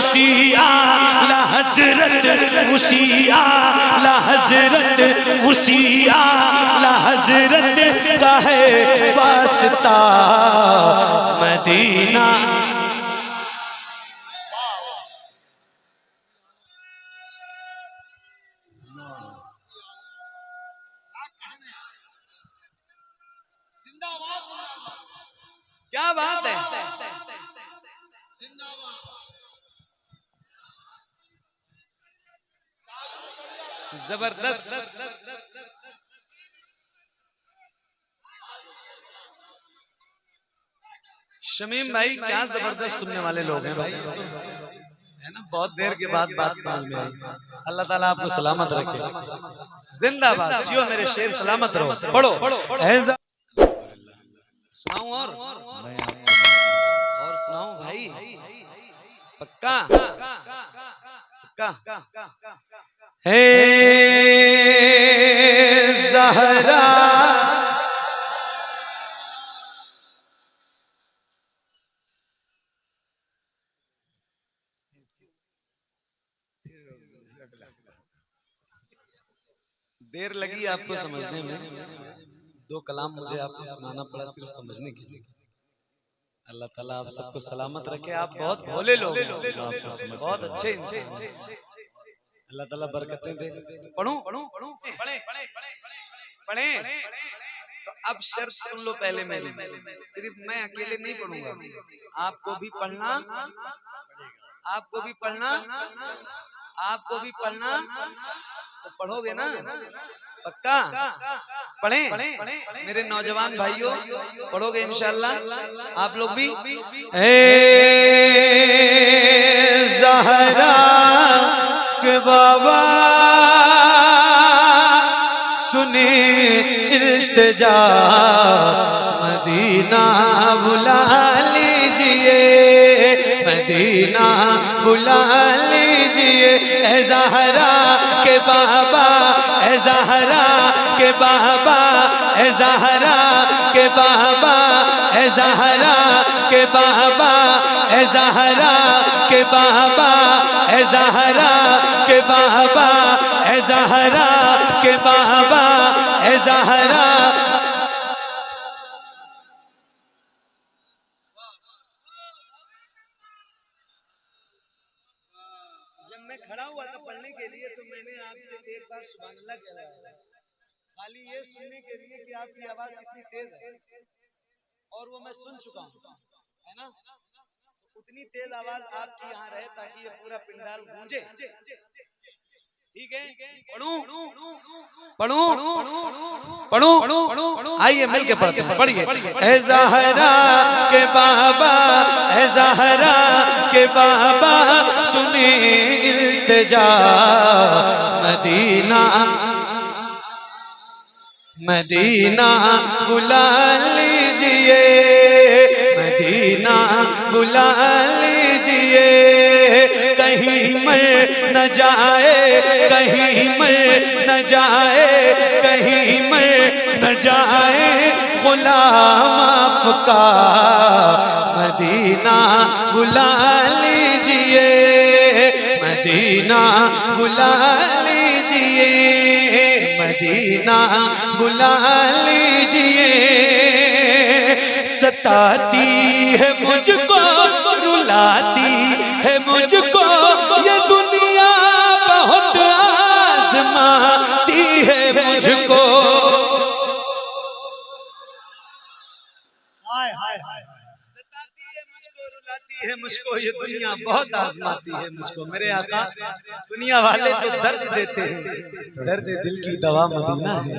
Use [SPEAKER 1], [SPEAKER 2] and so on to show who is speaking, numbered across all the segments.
[SPEAKER 1] उसी आला हजरत, उसी आला हजरत, उसी आला हजरत का है वास्ता मदीना। क्या बात है, जबरदस्त। शमीम भाई क्या जबरदस्त सुनने वाले लोग हैं भाई, है ना। बहुत देर के बाद बात समझ में आई। अल्लाह ताला आपको सलामत रखे, जिंदाबाद, जियो मेरे शेर, सलामत रहो। पढ़ो सुनाऊं और सुनाऊं भाई, पक्का पक्का। हे ज़हरा देर लगी आपको समझने में, दो कलाम मुझे आपको सुनाना पड़ा सिर्फ समझने के लिए। अल्लाह ताला आप सबको सलामत रखे। आप बहुत भोले लोग, बहुत अच्छे इंसान, अल्लाह ताला बरकतें दे। पढ़ूं पढ़े तो अब शर्त सुन लो पहले मेरी, सिर्फ मैं अकेले नहीं पढ़ूंगा, आपको भी पढ़ना, आपको भी पढ़ना, आपको भी पढ़ना। तो पढ़ोगे ना, पक्का पढ़ें मेरे नौजवान भाइयों, पढ़ोगे इंशाअल्लाह आप लोग भी। ए ज़हरा के बाबा सुने इल्तिजा, मदीना बुला लीजिए, मदीना बुला लीजिए। ए ज़हरा के बाबा, ए ज़हरा के बाबा, ए ज़हरा के बाबा, ए ज़हरा के बाबा, ए ज़हरा के बाबा, ए ज़हरा के बाबा, ए ज़हरा के बाबा, ए ज़हरा। जब मैं खड़ा हुआ था पढ़ने के लिए तो मैंने आपसे एक बार सुभान अल्लाह कहा, खाली ये सुनने के लिए कि आपकी आवाज कितनी तेज है, और वो मैं सुन चुका हूँ, है ना। उतनी तेज आवाज आपकी यहाँ रहे ताकि ये पूरा पिंडाल गूंजे, ठीक है। पढ़ूं पढ़ूं पढ़ूं, आइए मिलके पढ़ते हैं, पढ़िए। ए ज़हरा के बाबा, ए ज़हरा के बाबा सुने इल्तिजा, मदीना मदीना बुला लीजिए, मदीना बुला लीजिए। कहीं मर न जाए, कहीं मर न जाए, कहीं मर न जाए गुलाम आपका, मदीना बुला लीजिए, मदीना बुला लीजिए, मदीना बुला लीजिए। सताती है मुझको, रुलाती है मुझको ये दुनिया, बहुत आज़माती है मुझको। सताती है मुझको, रुलाती है मुझको ये दुनिया, बहुत आज़माती है मुझको। मेरे आका दुनिया वाले तो दर्द देते हैं, दर्द दिल की दवा मदीना है।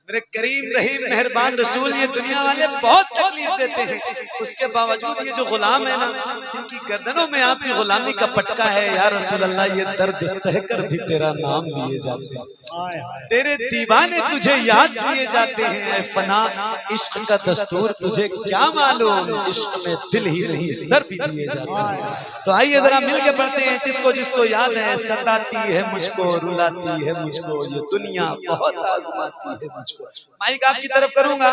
[SPEAKER 1] मेरे करीम रहीम मेहरबान रसूल ये दुनिया वाले बहुत तकलीफ देते हैं, उसके बावजूद ये जो गुलाम है ना, जिनकी गर्दनों में आपकी गुलामी का पटका है, या रसूल अल्लाह ये दर्द सहकर भी तेरा नाम लिए जाते हैं, तेरे दीवाने तुझे याद किए जाते हैं। ऐ फना इश्क का दस्तूर तुझे क्या मालूम, इश्क में दिल ही नहीं सर भी दिए जाते हैं। तो आइए जरा मिलके पढ़ते हैं, जिसको जिसको याद है। सताती है मुझको, रुलाती है मुझको ये दुनिया, बहुत आज़माती है मुझको। माइक आपकी तरफ करूंगा,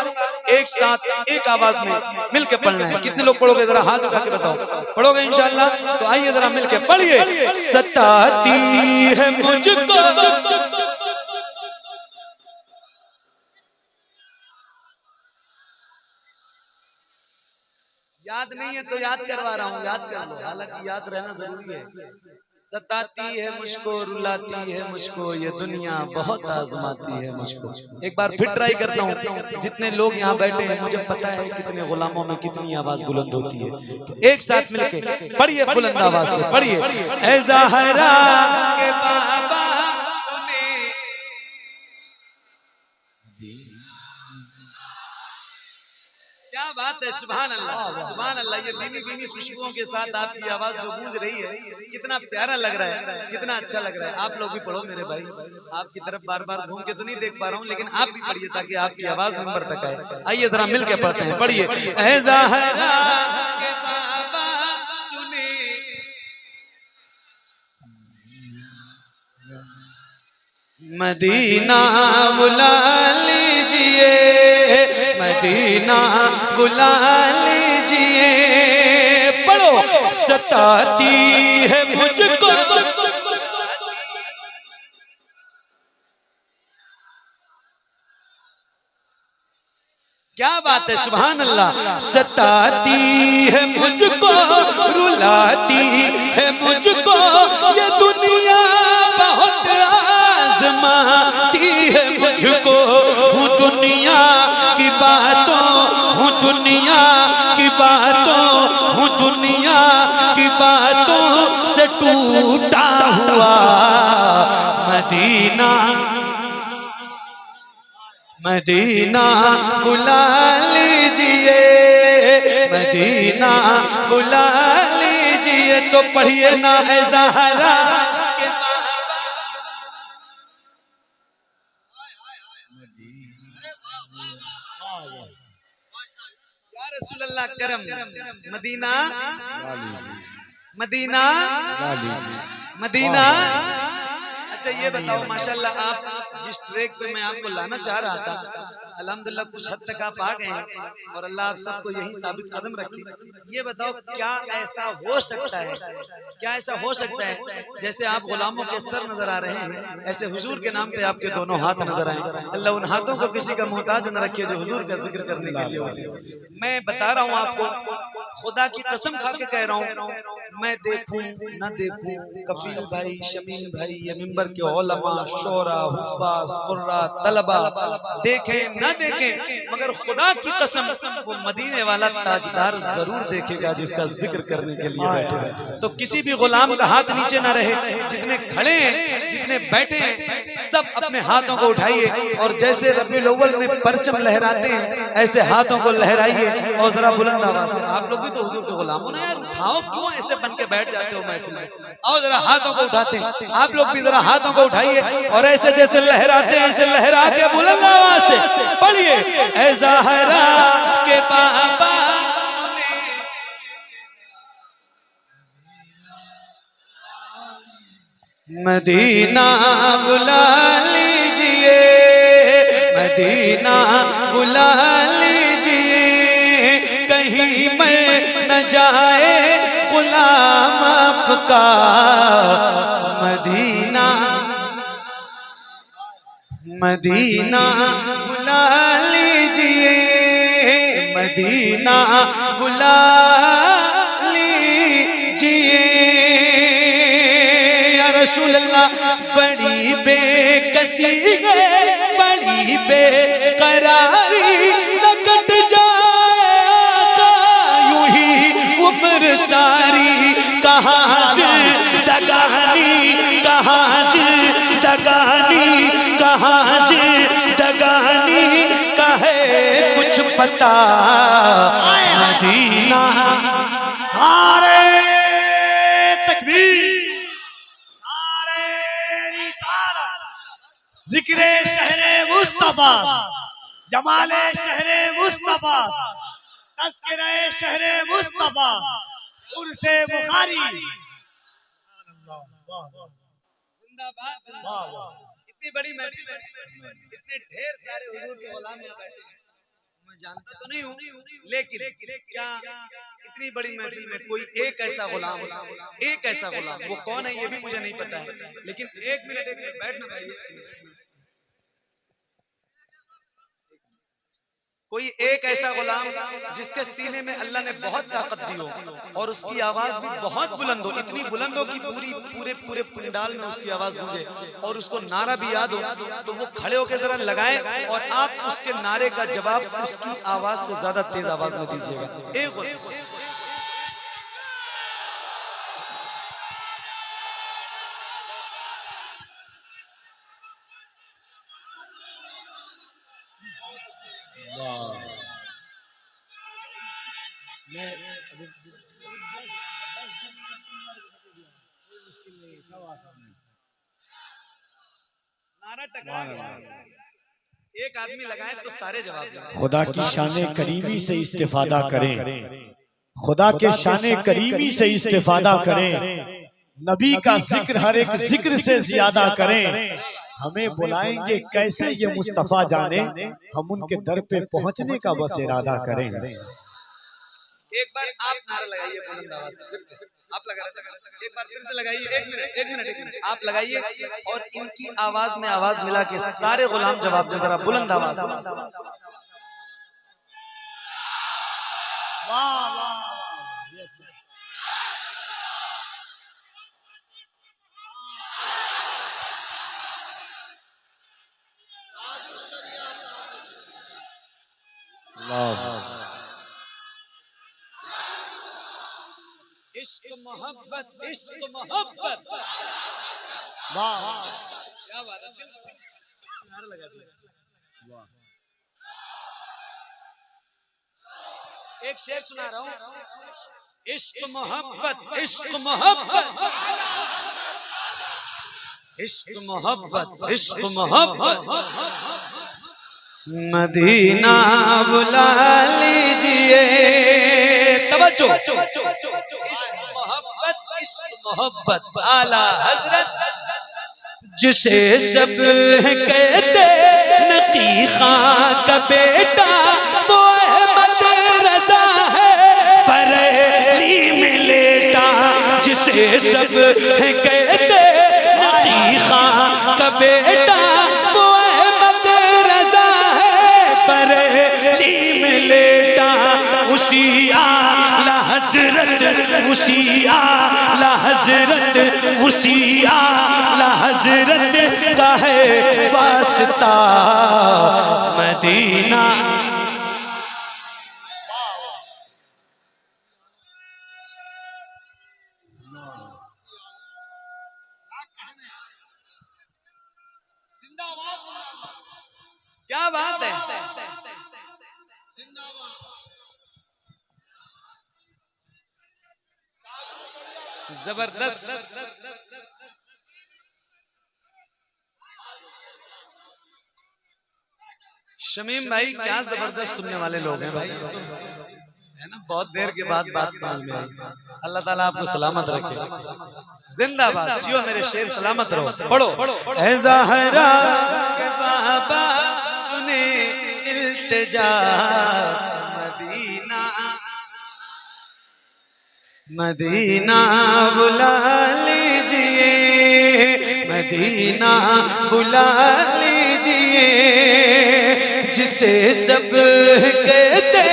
[SPEAKER 1] एक साथ एक आवाज में मिलके पढ़ना है। कितने लोग पढ़ोगे जरा हाथ उठा के बताओ, पढ़ोगे इंशाल्लाह? तो आइए जरा मिलके पढ़िए। सताती है मुझको याद नहीं है तो याद करवा रहा हूँ, याद कर लो, हालांकि याद रहना जरूरी है। सताती है मुझको, रुलाती है मुझको, ये दुनिया बहुत आजमाती है मुझको। एक बार फिर ट्राई करता हूँ। जितने लोग यहाँ बैठे हैं मुझे पता है कितने गुलामों में कितनी आवाज बुलंद होती है, तो एक साथ मिलके पढ़िए बुलंद आवाज से पढ़िए। ऐ ज़हरा के बाबा सुने, क्या बात है, सुभान अल्लाह सुभान अल्लाह। ये बीनी बीनी खुशबुओं के साथ आपकी आवाज जो गूंज रही है, कितना प्यारा लग रहा है, कितना अच्छा लग रहा है। आप लोग भी पढ़ो मेरे भाई, आपकी तरफ बार बार घूम के तो नहीं देख पा रहा हूँ, लेकिन आप भी पढ़िए ताकि आपकी आवाज नंबर तक आए। आइए जरा मिल के पढ़ते हैं, पढ़िए। ऐ ज़हरा के बाबा सुने, मदीना बुला लीजिए, मदीना बुला लीजिए। पढ़ो। सताती है मुझको, क्या बात है, सुभान अल्लाह। सताती है मुझको, रुलाती है मुझको, ये दुनिया बहुत आजमाती है मुझको। हूँ दुनिया की बातों, हूँ दुनिया की बातों, हूँ दुनिया की बातों से टूटा हुआ। मदीना मदीना बुला लीजिए, मदीना बुला लीजिए। तो पढ़िए ना ऐ ज़हरा के बाबा। या रसूल अल्लाह करम, मदीना मदीना मदीना। अच्छा ये बताओ, माशाल्लाह आप जिस ट्रैक पे मैं आपको लाना चाह रहा था, अल्हम्दुलिल्लाह कुछ हद तक आप आ गए हैं, और अल्लाह आप सबको यही साबित कदम रखे। ये बताओ क्या ऐसा हो सकता है, क्या ऐसा हो सकता है जैसे आप गुलामों के सर नजर आ रहे हैं, ऐसे हुजूर के नाम पे आपके दोनों हाथ नजर आए। अल्लाह उन हाथों को किसी का मोहताज न रखे जो हुजूर का जिक्र करने के लिए होते। मैं बता रहा हूँ आपको, खुदा की कसम खा के कह रहा हूँ, मैं देखूं न देखूं, कफील भाई, शमीम भाई, ये मिंबर के उलमा, शोरा, हुफ्फाज, कुर्रा, तलबा देखें न देखें, मगर खुदा की कसम वो मदीने वाला ताजदार जरूर देखेगा जिसका जिक्र करने के लिए बैठे हैं। तो किसी भी गुलाम का हाथ नीचे न रहे, जितने खड़े हैं, जितने बैठे हैं, सब अपने हाथों को उठाइए और जैसे रबीउल अव्वल में परचम लहराते हैं ऐसे हाथों को लहराइए और जरा बुलंद आवाज से। आप लोग भी तो हुजूर के गुलाम हो ना यार, उठाओ, क्यों ऐसे बन के बैठ जाते हो महफिल में? आओ जरा हाथों को उठाते हैं, आप लोग भी जरा हाथों को उठाइए और ऐसे जैसे लहराते हैं ऐसे लहरा के बुलंद आवाज से पढ़िए। ऐ ज़हरा के बाबा सुने, मदीना बुला लीजिए, मदीना बुला लीजिए। कहीं मर न जाए गुलाम आपका, मदीना मदीना बुला लीजिए, मदीना बुला लीजिए। या रसूल अल्लाह बड़ी बेकसी है, बड़ी बेकरारी, न कट जाए यूं ही उम्र सारी। कहाँ से दगानी, कहाँ से दगानी, कहाँ से दगानी का है कुछ पता। मदीना
[SPEAKER 2] नारे तकबीर, नारे रिसालत, जिक्रे शहरे मुस्तफा, जमाले शहरे मुस्तफा, तज़किरे शहरे मुस्तफा, उर्से बुखारी।
[SPEAKER 1] जिंदाबाद, जिंदाबाद। इतनी बड़ी महफिल में इतने ढेर सारे हुजूर के गुलाम यहाँ बैठे हैं, मैं जानता तो नहीं हूँ, लेकिन क्या इतनी बड़ी महफिल में कोई एक ऐसा गुलाम, एक ऐसा गुलाम, वो कौन है ये भी मुझे नहीं पता है, लेकिन एक मिनट बैठना भाई, कोई एक ऐसा गुलाम जिसके सीने में अल्लाह ने बहुत ताकत दी हो और उसकी आवाज भी बहुत बुलंद हो, इतनी बुलंद हो कि पूरे पूरे पंडाल में उसकी आवाज गूंजे और उसको नारा भी याद हो, तो वो खड़े होकर जरा लगाए और आप उसके नारे का जवाब उसकी आवाज से ज्यादा तेज आवाज में दीजिएगा। एक नारा टकरा गया, एक आदमी लगाए तो सारे जवाब दें।
[SPEAKER 2] खुदा की शान करीमी से इस्तेफादा करें, खुदा के शान करीमी से इस्तेफादा करें, नबी का जिक्र हर एक जिक्र से ज्यादा करें। हमें बुलाएंगे कैसे ये मुस्तफा जाने, हम उनके दर पे पहुंचने का बस इरादा करें।
[SPEAKER 1] एक बार आप नारा लगाइए बुलंद आवाज से, फिर से आप लगा रहे थे, एक बार फिर से लगाइए, एक मिनट आप लगाइए और इनकी आवाज में आवाज मिला के सारे गुलाम जवाब दें जरा बुलंद आवाज। इश्क मोहब्बत, इश्क मोहब्बत, वाह क्या बात है, नारा लगा दिया। एक शेर सुना रहा हूँ, इश्क मोहब्बत, इश्क मोहब्बत, इश्क मोहब्बत, इश्क मोहब्बत, मदीना बुला लीजिए, तवज्जो, इश्क मोहब्बत, इश्क मोहब्बत, आला हजरत जिसे सब कहते नकी खां का बेटा, वो अहमद रजा है बरेली में लेटा, जिसे सब कहते नकी खां का बेटा, वो अहमद रजा है बरेली में लेटा, उसी आला हजरत, उसी आला हजरत, उसी आला हजरत का है वास्ता मदीना। क्या बात है, जबरदस्त। शमीम भाई क्या जबरदस्त सुनने वाले लोग हैं भाई, है ना, बहुत देर के बाद बात समझ में आई। अल्लाह ताला आपको सलामत रखे, जिंदाबाद, जियो मेरे शेर, सलामत रहो। पढ़ो, ऐ ज़हरा के बाबा सुने इल्तिजा, मदीना मदीना बुला लीजिए, मदीना बुला लीजिए, जिसे सब कहते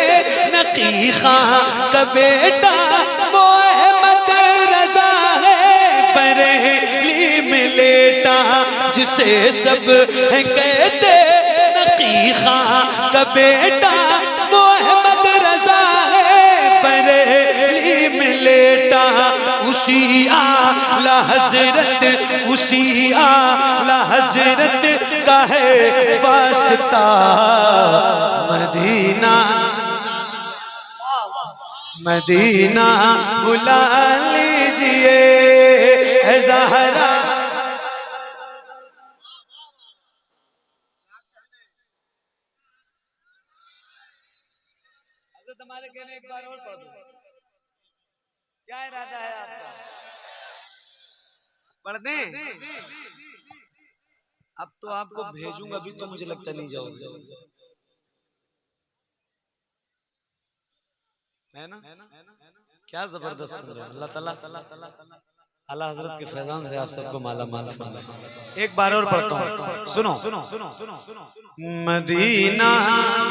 [SPEAKER 1] नकी खां का बेटा, वो अहमद रजा है बरेली में लेटा, जिसे सब कहते नकी खां का बेटा, वो अहमद रजा है बरेली में लेटा, उसी आला हजरत, उसी आला हजरत का है वास्ता मदीना, मदीना बुला लीजिए, ऐ ज़हरा। हज़रत हमारे कहने एक बार और पढ़ दो, क्या इरादा है आपका, पढ़ दें? अब तो आपको भेजूंगा, अभी तो मुझे लगता नहीं जाओगे, है ना? क्या जबरदस्त सुन रहे हैं। अल्लाह ताला आला हजरत के फैजान से आप सबको माला माल फरमाए। एक बार और पढ़ता हूँ, सुनो सुनो सुनो सुनो। मदीना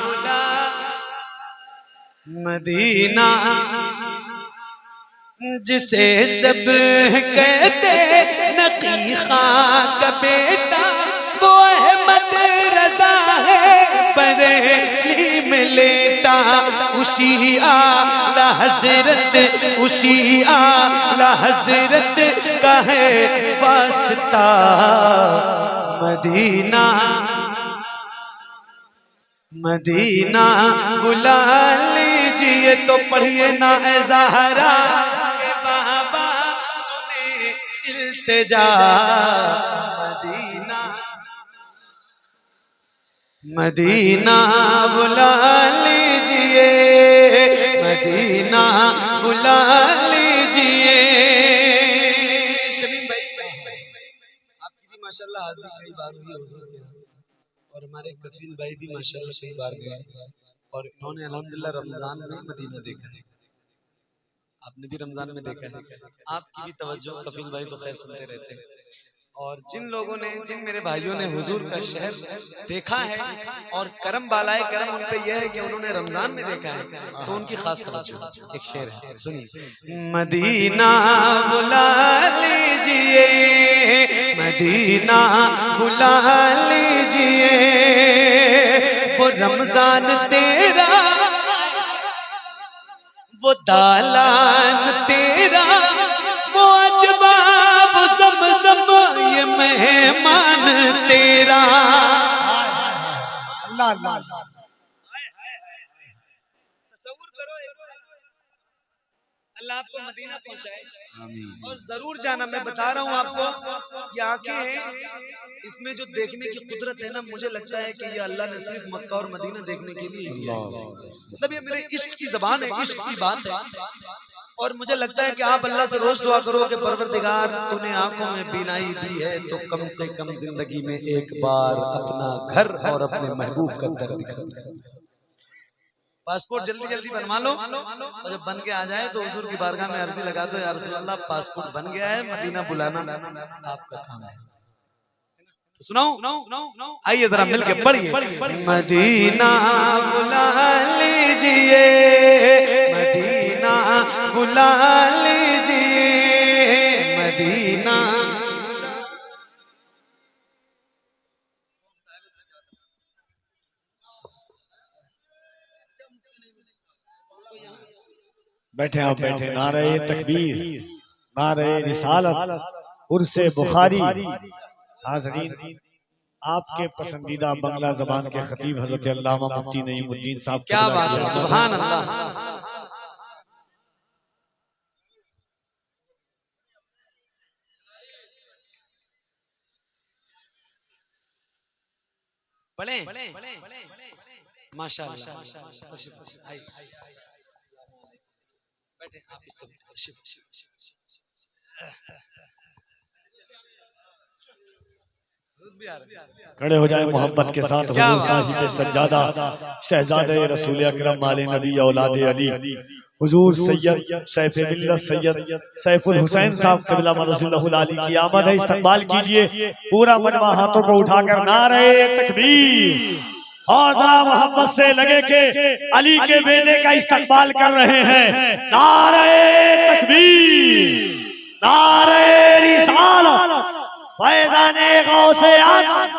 [SPEAKER 1] बुला, मदीना जिसे सब कहते नकी खां का बेटा, वो अहमद रजा है बरेली में लेटा। उसी आला हजरत, उसी आला हजरत का है वास्ता। मदीना मदीना बुला लीजिए, तो पढ़िए ना ए ज़हरा के बाबा सुने इल्तिजा। मदीना मदीना बुला लीजिए, मदीना बुला लीजिए। शमीम भाई आपकी भी माशाल्लाह हाजिरी कई बार हुई है हुजूर के यहाँ, और हमारे कफील भाई भी माशाल्लाह कई बार गए, और इन्होंने अल्हम्दुलिल्लाह रमजान में मदीना देखा है। आपने भी रमजान में देखा है। आपकी भी तवज्जो, कफील भाई तो खैर सुनते रहते हैं। और जिन लोगों ने, जिन मेरे भाइयों ने हुजूर का शहर देखा है और करम बालाए करम उन पे यह है कि उन्होंने रमजान में देखा है, तो उनकी खास तवज्जो। एक शेर है, सुनिए। मदीना बुला लीजिए, मदीना बुला लीजिए, वो रमजान तेरा, वो दालान तेरा, वो अजबाब ज़मज़म ये मेहमान तेरा।
[SPEAKER 2] अल्लाह अल्लाह।
[SPEAKER 1] तसव्वुर करो, अल्लाह आपको मदीना पहुंचाए, और जरूर जाना। मैं बता रहा हूँ आपको, ये आंखें हैं, इसमें जो देखने की कुदरत है ना, मुझे लगता है कि ये अल्लाह ने सिर्फ मक्का और मदीना देखने के लिए दिया है। मतलब ये मेरे इश्क की ज़बान है, इश्क की बात है। और मुझे लगता है कि आप अल्लाह से रोज दुआ करो कि परवरदिगार तूने आंखों में बीनाई दी है, तो कम से कम जिंदगी में एक बार अपना घर और अपने महबूब का दर दिखा। पासपोर्ट जल्दी जल्दी बनवा लो, और जब बन के आ जाए तो हुजूर की बारगाह में अर्जी लगा दो, या रसूल अल्लाह पासपोर्ट बन गया है, मदीना बुलाना आपका काम है। तो सुनाओ, आइए जरा मिलके पढ़िए। मदीना बुला लीजिए, मदीना बुला लीजिए, मदीना।
[SPEAKER 2] बैठे आप बैठे। नारे तकबीर, नारे रिसालत, उर्से बुखारी। हाज़रीन, आपके पसंदीदा बंगला जबान के खतीब हजरत अल्लामा मुफ्ती नईमुद्दीन साहब,
[SPEAKER 1] क्या बात है, सुभान अल्लाह। पढ़े माशाअल्लाह। बैठे आप इस पर
[SPEAKER 2] खड़े हो जाए मोहब्बत के साथ। हुजूर साहिब सज्जादा, शहजादे रसूल अकरम वाले नबी औलाद अली, हुजूर सैयद सैफ मिल्लत सैयद सैफुल हुसैन साहब क़िबला रसूलुल्लाह अली की आमद है। इस्तकबाल कीजिए पूरा मजमा हाथों को उठाकर नारे तकबीर, और जरा मोहब्बत से लगे के अली के बेटे का इस्तकबाल कर रहे हैं। नारे तकबीर, नारे रिसालत, फैज़ाने गौसे आज़म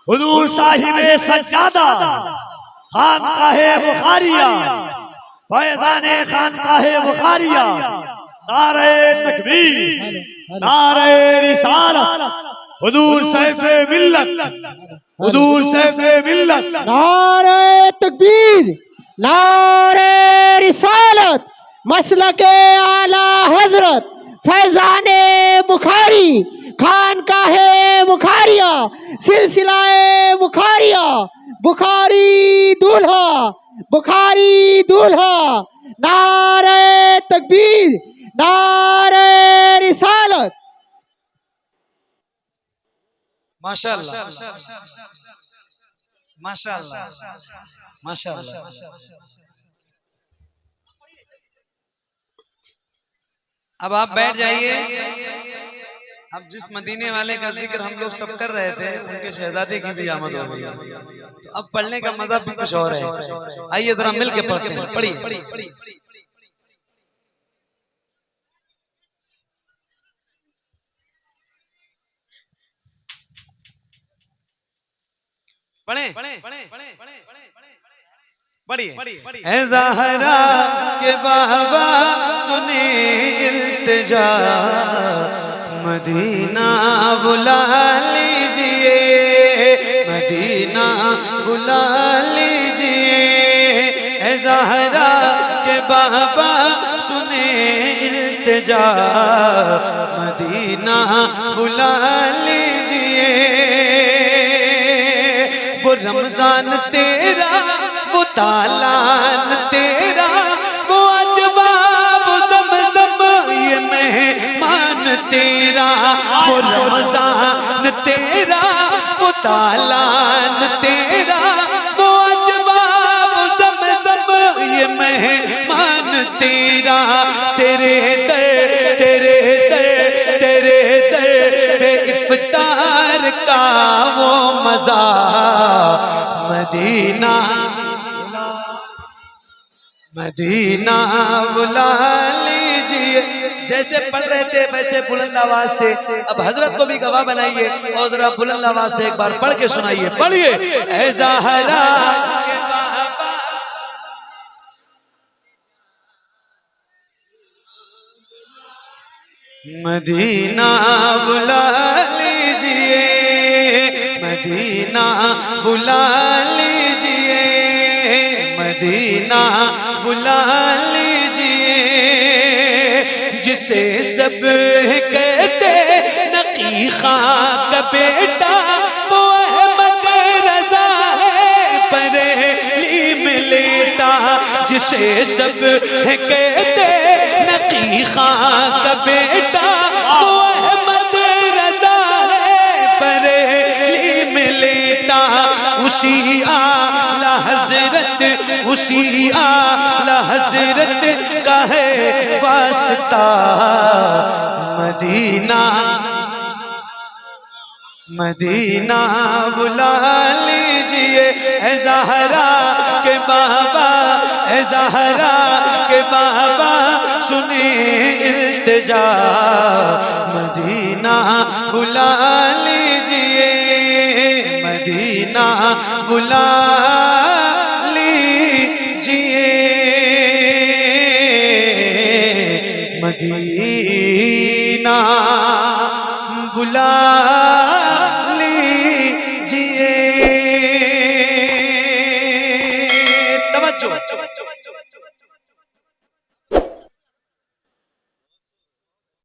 [SPEAKER 2] हुजूर साहिबे सज्जादा, खानकाहे बुखारिया, फैज़ाने खानकाहे बुखारिया। नारे तकबीर, नारे रिसालत, हुजूर सैफ़े मिल्लत, हुजूर सैफ़े मिल्लत।
[SPEAKER 3] नारे तकबीर, नारे रिसालत, मसलके आला हजरत फैजाने बुखारी, खानकाहे बुखारिया, सिलसिलाए बुखारिया, बुखारी दूल्हा, बुखारी दूल्हा। नारे तकबीर, नारे रिसालत।
[SPEAKER 1] माशाअल्लाह माशाअल्लाह माशाअल्लाह। अब आप बैठ जाइए। अब जिस मदीने वाले का जिक्र हम लोग सब कर रहे थे, उनके शहजादे की भी आमद हो गई, तो अब पढ़ने का मजा भी कुछ और है। आइए जरा मिल के पढ़ते हैं, पढ़िए। पढ़िए। ऐ ज़हरा के बाबा सुने इल्तिजा, मदीना बुला लीजिए, मदीना बुला लीजिए। ऐ ज़हरा के बाबा सुने इल्तिजा, मदीना बुला लीजिए। वो रमजान तेरा, वो तालान तेरा, वो अजबा, वो ज़मज़म, ये मेहमान तेरा। वो रमजान तेरा, वो तालान तेरा, वो अजबा, वो ज़मज़म, ये मेहमान तेरा। तेरे दर तेरे दर तेरे दर पे इफ्तार का वो मजा, मदीना मदीना बुला लीजिए। जैसे पढ़ रहे थे वैसे बुलंद आवाज से अब हजरत को भी गवाह बनाइए और जरा बुलंद आवाज से एक बार पढ़ के सुनाइए। पढ़िए। ऐ ज़हरा के बाबा, मदीना बुला लीजिए, मदीना बुला लीजिए, मदीना बुला लीजिए। जिसे सब कहते नकी खां का बेटा, वो अहमद रज़ा है बरेली में लेटा। जिसे सब कहते नकी खां का बेटा, वो अहमद रज़ा है बरेली में लेटा। उसी आला हजरत, उसी आला हजरत का है वास्ता, मदीना मदीना बुला लीजिए। ऐ ज़हरा के बाबा, ऐ ज़हरा के बाबा सुने इल्तिजा, मदीना बुला लीजिए, मदीना बुला लीजिए, मदीना बुला लीजिए। तवज्जो।